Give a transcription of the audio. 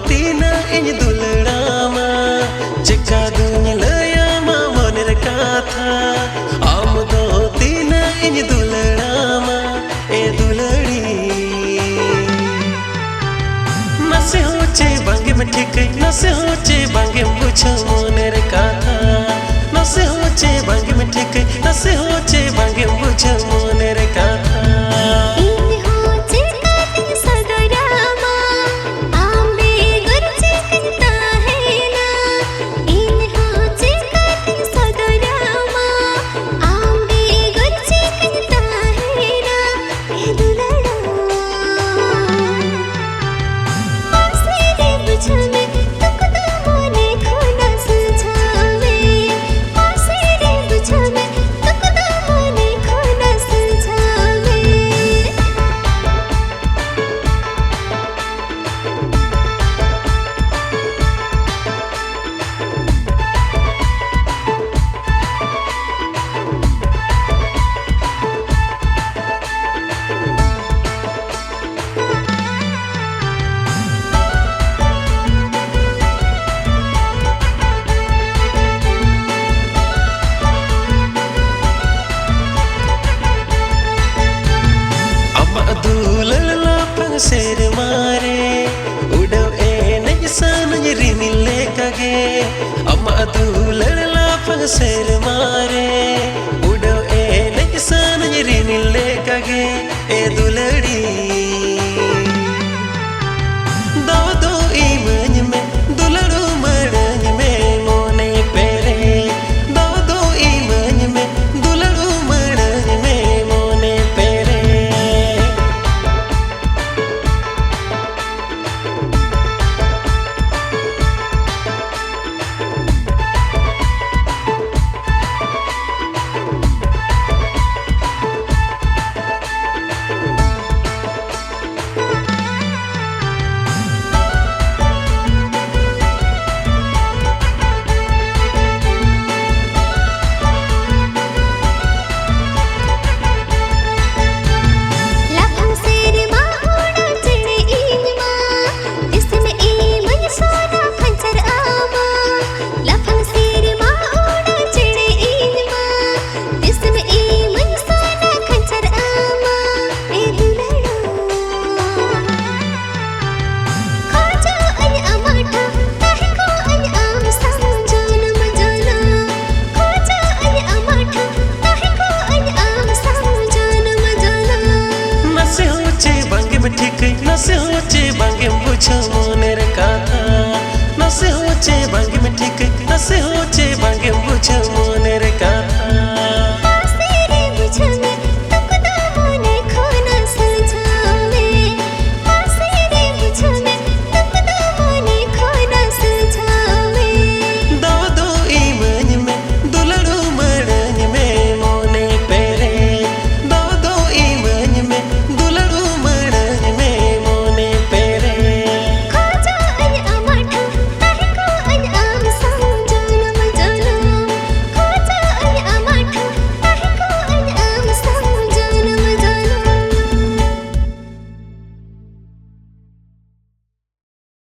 tina इन दुलड़ामा चिका दुलयामा मोनेर काथा आम दो tina इन दुलड़ामा ए दुलड़ी नसे होचे बांगे में ठिकै नसे होचे बांगे में बुझो मोनेर काथा नसे होचे बांगे में ठिकै नसे होचे बांगे में बुझो मोनेर काथा शेर मारे उड़ो ए नहीं सन रिमिले कगे अम्मा तू लड़ला पंग शेर मारे उड़ो ए नहीं सन रिमिले कगे ए दुलड़ी दो दो इमन में दुलड़ू मड़न में मोने पेरे दो दो इमन में दुलड़ू मड़न में मोने पेरे नसे होचे बांगे में बुझो मोनेर काथा नसे होचे बांगे में ठिकै नसे हो